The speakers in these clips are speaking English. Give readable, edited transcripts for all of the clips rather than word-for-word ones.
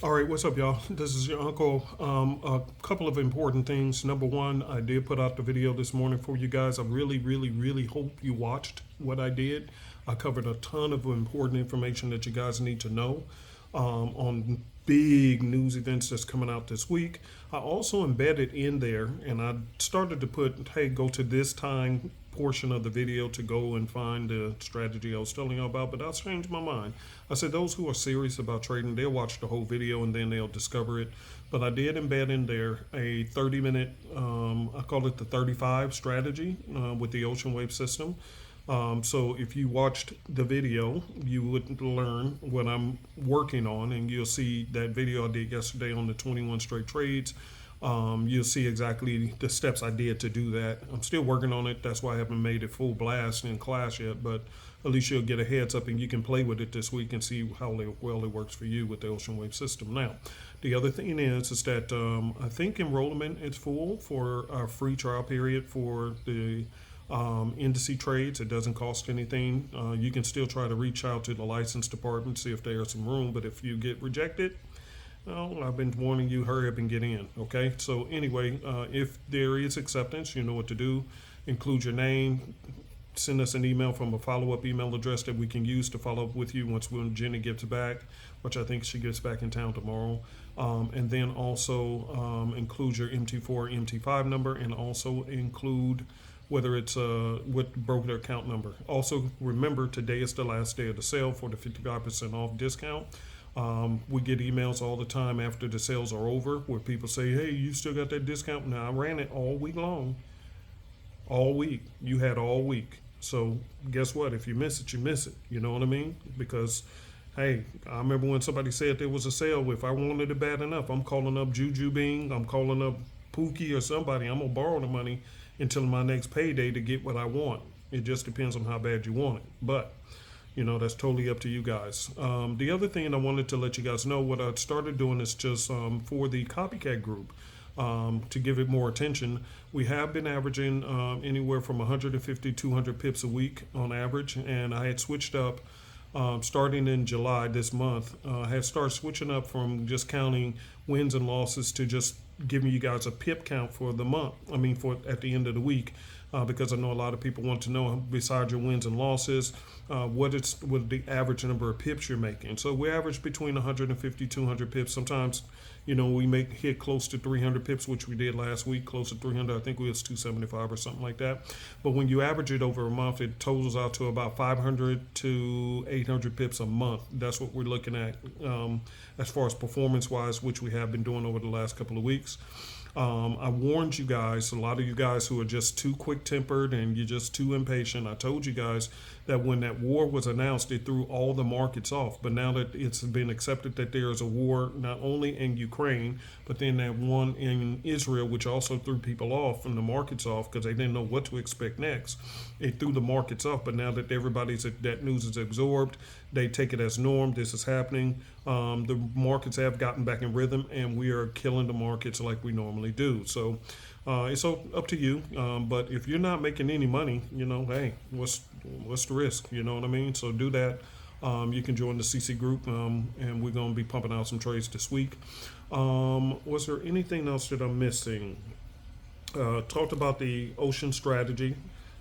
All right, what's up, y'all? This is your uncle. A couple of important things. Number one, I did put out the video this morning for you guys. I really hope you watched what I did. I covered a ton of important information that you guys need to know on big news events that's coming out this week. I also embedded in there, and I started to put, hey, go to this time portion of the video to go and find the strategy I was telling you about, but I changed my mind. I said those who are serious about trading, they'll watch the whole video and then they'll discover it. But I did embed in there a 30-minute, I call it the 35 strategy with the ocean wave system. So if you watched the video, you would learn what I'm working on, and you'll see that video I did yesterday on the 21 straight trades. You'll see exactly the steps I did to do that. I'm still working on it. That's why I haven't made it full blast in class yet, but at least you'll get a heads up and you can play with it this week and see how well it works for you with the ocean wave system. Now, the other thing is that I think enrollment is full for our free trial period for the indice trades. It doesn't cost anything. You can still try to reach out to the license department, see if there's some room, but if you get rejected, well, I've been warning you, hurry up and get in, okay? So anyway, if there is acceptance, you know what to do. Include your name, send us an email from a follow-up email address that we can use to follow up with you when Jenny gets back, which I think she gets back in town tomorrow. And then also include your MT4, MT5 number, and also include whether it's what broker account number. Also, remember, today is the last day of the sale for the 55% off discount. We get emails all the time after the sales are over where people say, hey, you still got that discount? Now, I ran it all week long. All week. You had all week. So guess what? If you miss it, you miss it. You know what I mean? Because, hey, I remember when somebody said there was a sale. If I wanted it bad enough, I'm calling up Juju Bing, I'm calling up Pookie or somebody. I'm going to borrow the money until my next payday to get what I want. It just depends on how bad you want it. But you know, that's totally up to you guys. The other thing I wanted to let you guys know, what I started doing is just for the copycat group, to give it more attention. We have been averaging anywhere from 150 to 200 pips a week on average, and I had switched up starting in July this month. I had started switching up from just counting wins and losses to just giving you guys a pip count for the month. I mean, for at the end of the week. Because I know a lot of people want to know, besides your wins and losses, what the average number of pips you're making. So we average between 150, 200 pips. Sometimes, you know, we hit close to 300 pips, which we did last week, close to 300. I think we was 275 or something like that. But when you average it over a month, it totals out to about 500 to 800 pips a month. That's what we're looking at as far as performance-wise, which we have been doing over the last couple of weeks. I warned you guys, a lot of you guys who are just too quick-tempered and you're just too impatient. I told you guys that when that war was announced, it threw all the markets off. But now that it's been accepted that there is a war not only in Ukraine, but then that one in Israel, which also threw people off and the markets off because they didn't know what to expect next. It threw the markets off, but now that that news is absorbed, they take it as norm. This is happening. The markets have gotten back in rhythm, and we are killing the markets like we normally do. So it's up to you. But if you're not making any money, you know, hey, what's the risk? You know what I mean? So do that. You can join the CC group, and we're going to be pumping out some trades this week. Was there anything else that I'm missing? Talked about the ocean strategy.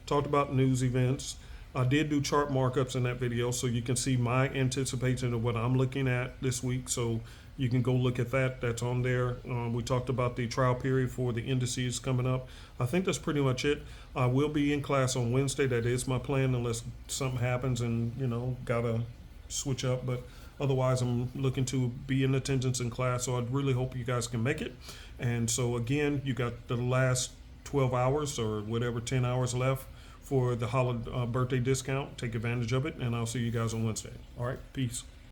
Talked about news events. I did do chart markups in that video, so you can see my anticipation of what I'm looking at this week. So you can go look at that. That's on there. We talked about the trial period for the indices coming up. I think that's pretty much it. I will be in class on Wednesday. That is my plan, unless something happens and, you know, gotta switch up. But otherwise, I'm looking to be in attendance in class. So I really hope you guys can make it. And so again, you got the last 12 hours or whatever, 10 hours left for the holiday birthday discount. Take advantage of it, and I'll see you guys on Wednesday. All right, peace.